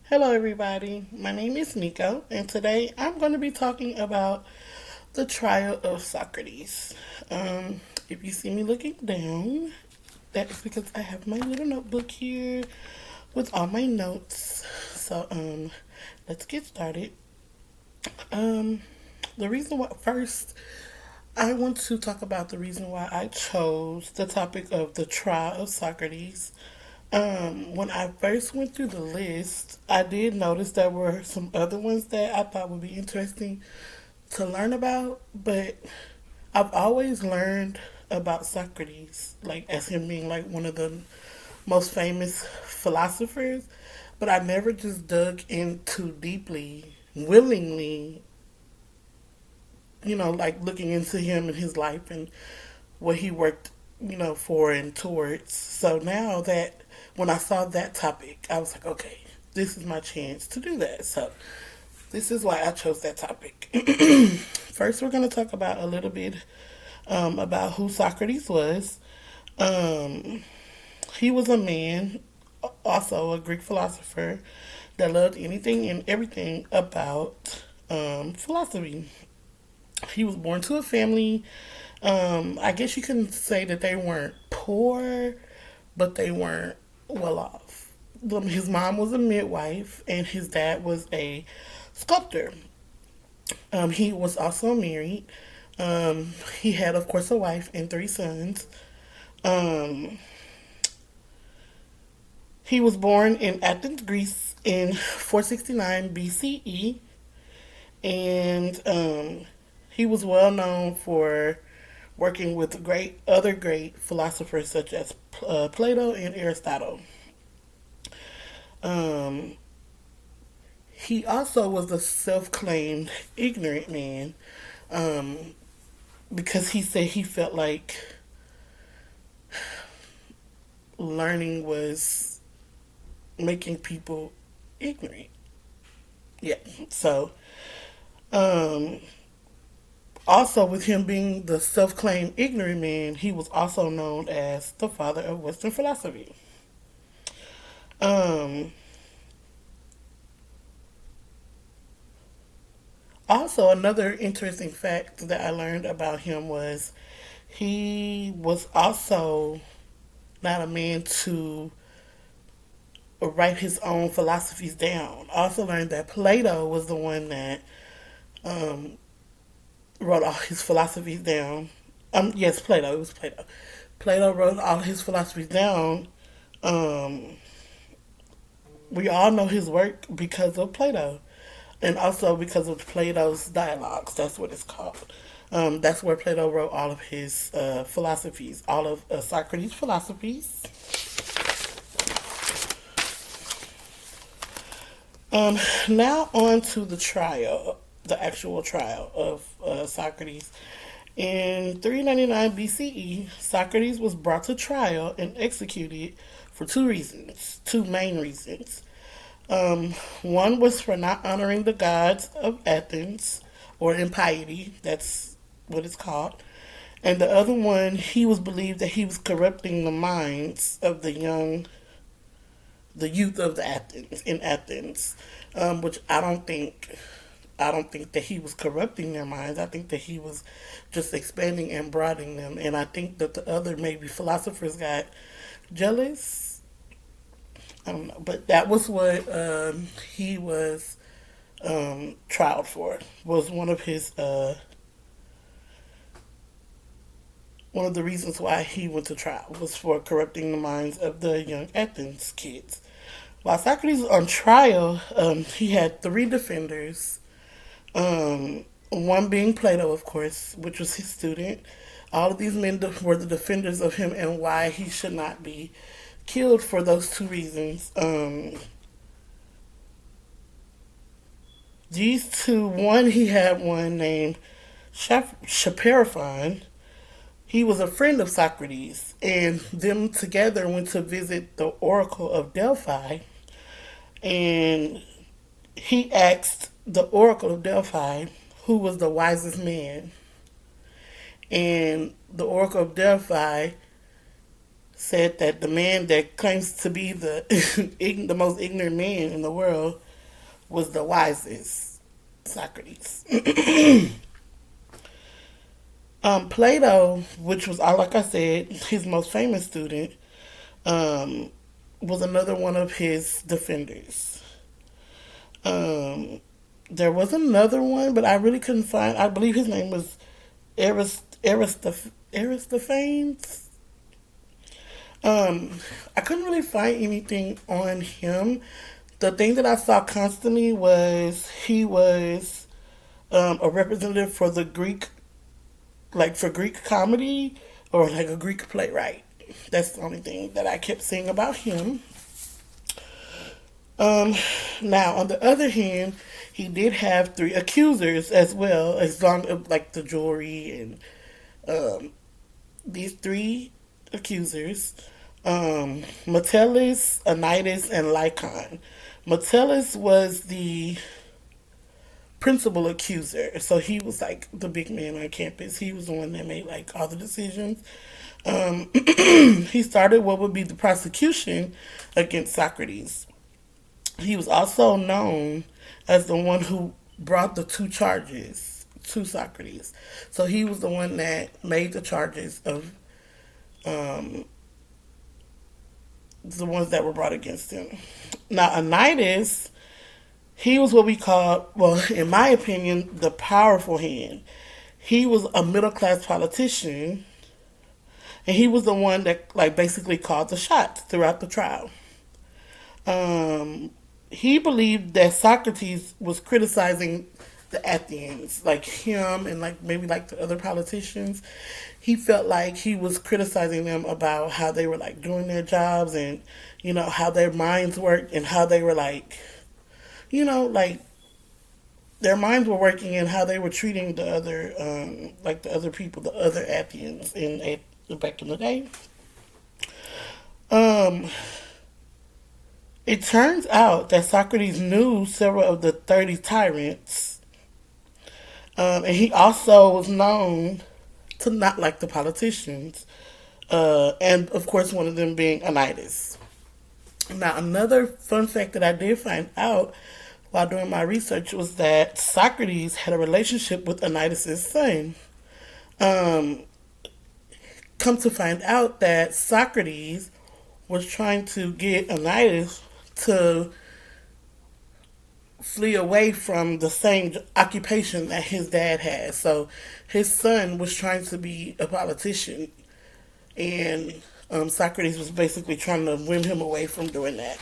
Hello, everybody. My name is Nico, and today I'm going to be talking about the trial of Socrates. If you see me looking down, that is because I have my little notebook here with all my notes. So, let's get started. Um, the reason why, first, I want to talk about the reason why I chose the topic of the trial of Socrates. When I first went through the list, I did notice there were some other ones that I thought would be interesting to learn about, but I've always learned about Socrates, like as him being like one of the most famous philosophers, but I never just dug in too deeply, willingly, like looking into him and his life and what he worked, for and towards. So now that when I saw that topic, I was like, okay, this is my chance to do that. So this is why I chose that topic. First, we're going to talk about a little bit about who Socrates was. Um, he was a man, also a Greek philosopher, that loved anything and everything about philosophy. He was born to a family. I guess you can say that they weren't poor, but they weren't well off. His mom was a midwife, and his dad was a sculptor. He was also married. He had, of course, a wife and three sons. Um, he was born in Athens, Greece, in 469 BCE, and he was well known for working with great philosophers such as Plato and Aristotle. Um, he also was a self-claimed ignorant man um, because he said he felt like learning was making people ignorant. Yeah. So, um, also with him being the self-claimed ignorant man, he was also known as the father of Western philosophy. Um, Also, another interesting fact that I learned about him was he was also not a man to write his own philosophies down. I also learned that Plato was the one that um, wrote all his philosophies down. Yes, Plato. It was Plato. Plato wrote all his philosophies down. Um, we all know his work because of Plato, and also because of Plato's dialogues. That's what it's called. That's where Plato wrote all of his philosophies, all of Socrates' philosophies. Um, Now on to the trial, the actual trial of Socrates. In 399 BCE, Socrates was brought to trial and executed for two main reasons. One was for not honoring the gods of Athens, or impiety, that's what it's called. And the other one, he was believed that he was corrupting the minds of the youth of the Athens in Athens, which I don't think that he was corrupting their minds. I think that he was just expanding and broadening them. And I think that the other maybe philosophers got jealous. I don't know, but that was what he was trialed for. Was one of the reasons why he went to trial was for corrupting the minds of the young Athens kids. While Socrates was on trial, he had three defenders. One being Plato, of course, which was his student. All of these men were the defenders of him and why he should not be killed for those two reasons. These two, he had one named Chaperophon. He was a friend of Socrates, and them together went to visit the Oracle of Delphi, and he asked the Oracle of Delphi who was the wisest man. And the Oracle of Delphi said that the man that claims to be the the most ignorant man in the world was the wisest, Socrates. Plato, which was, like I said, his most famous student, um, was another one of his defenders. Um, there was another one, but I really couldn't find. I believe his name was Aristophanes. Um, I couldn't really find anything on him. The thing that I saw constantly was he was a representative for the Greek, like for Greek comedy or like a Greek playwright. That's the only thing that I kept seeing about him. Um, Now, on the other hand, he did have three accusers as well, as long as like the jewelry and um, these three accusers, Metellus, Anytus, and Lycon. Metellus was the principal accuser, so he was like the big man on campus. He was the one that made like all the decisions. He started what would be the prosecution against Socrates. He was also known as the one who brought the two charges to Socrates. So he was the one that made the charges of um, the ones that were brought against him. Now, Anytus, he was what we call, well, in my opinion, the powerful hand. He was a middle class politician, and he was the one that, like, basically called the shots throughout the trial. Um, he believed that Socrates was criticizing the Athenians, like him and like maybe like the other politicians. He felt like he was criticizing them about how they were like doing their jobs and how their minds worked and how they were like like their minds were working and how they were treating the other like the other people, the other Athenians back in the day. Um, it turns out that Socrates knew several of the 30 tyrants, and he also was known to not like the politicians, and of course, one of them being Anytus. Now, another fun fact that I did find out while doing my research was that Socrates had a relationship with Anytus's son. Um, Come to find out that Socrates was trying to get Anytus to flee away from the same occupation that his dad had. So his son was trying to be a politician, and Socrates was basically trying to win him away from doing that.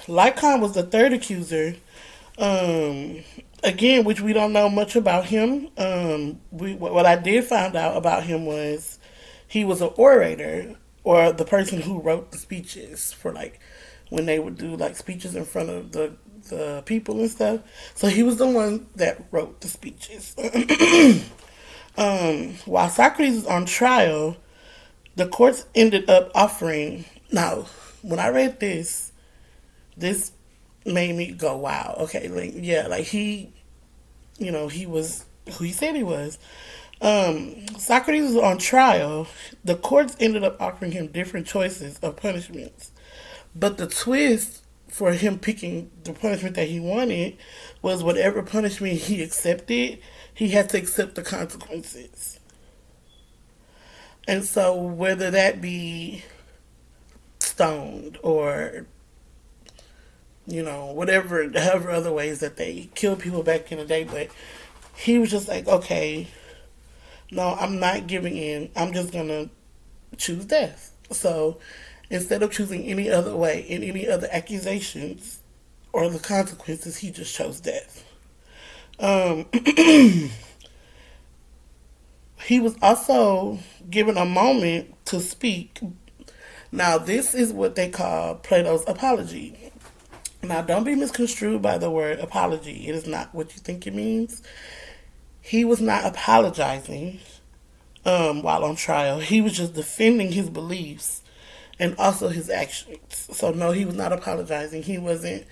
Lycon was the third accuser. Um, Again, which we don't know much about him. What I did find out about him was he was an orator, or the person who wrote the speeches for like when they would do like speeches in front of the people and stuff. So he was the one that wrote the speeches. While Socrates was on trial, the courts ended up offering. Now, when I read this made me go, wow, okay, like, yeah, like he was who he said he was. Socrates was on trial. The courts ended up offering him different choices of punishments. But the twist for him picking the punishment that he wanted was whatever punishment he accepted, he had to accept the consequences. And so whether that be stoned or whatever, however other ways that they killed people back in the day. But he was just like, okay, no, I'm not giving in. I'm just going to choose death. So instead of choosing any other way and any other accusations or the consequences, he just chose death. Um, he was also given a moment to speak. Now, this is what they call Plato's apology. Now, don't be misconstrued by the word apology. It is not what you think it means. He was not apologizing while on trial. He was just defending his beliefs and also his actions. So, no, he was not apologizing. He wasn't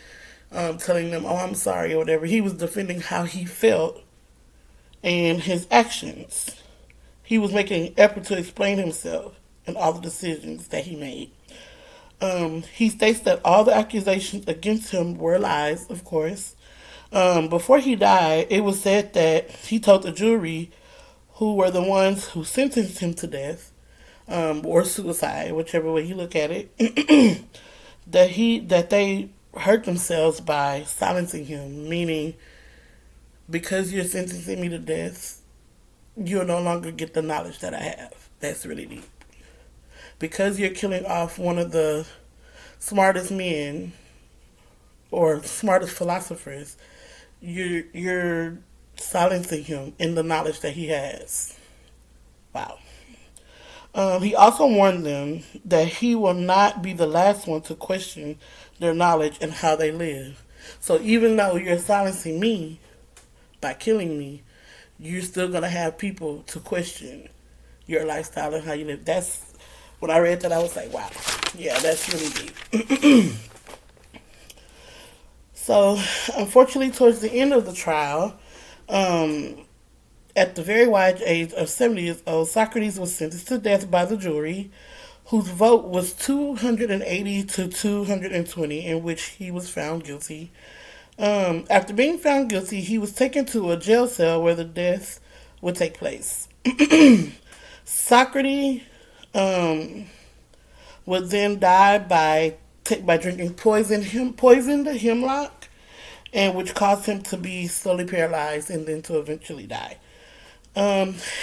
telling them, oh, I'm sorry or whatever. He was defending how he felt and his actions. he was making an effort to explain himself and all the decisions that he made. He states that all the accusations against him were lies, of course. Before he died, it was said that he told the jury, who were the ones who sentenced him to death, or suicide, whichever way you look at it, that they hurt themselves by silencing him, meaning because you're sentencing me to death, you'll no longer get the knowledge that I have. That's really deep. Because you're killing off one of the smartest men or smartest philosophers, you're silencing him in the knowledge that he has. Wow. He also warned them that he will not be the last one to question their knowledge and how they live. So even though you're silencing me by killing me, you're still gonna have people to question your lifestyle and how you live. That's when I read that, I was like, wow, yeah, that's really deep. So, unfortunately, towards the end of the trial, at the very wise age of 70 years old, Socrates was sentenced to death by the jury, whose vote was 280 to 220, in which he was found guilty. After being found guilty, he was taken to a jail cell where the death would take place. Socrates would then die by drinking poisoned hemlock, and which caused him to be slowly paralyzed and then to eventually die.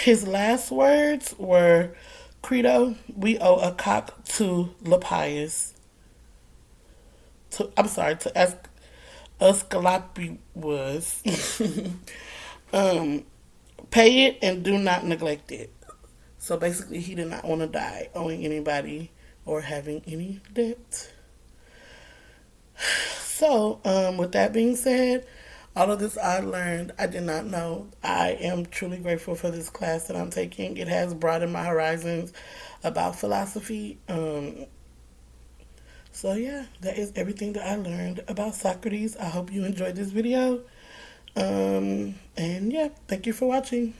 His last words were, "Credo, we owe a cock to Lapius." To Asclepius was. Pay it and do not neglect it. So basically, he did not want to die owing anybody or having any debt. So, with that being said, all of this I learned, I did not know. I am truly grateful for this class that I'm taking. It has broadened my horizons about philosophy. So yeah, that is everything that I learned about Socrates. I hope you enjoyed this video. And yeah, thank you for watching.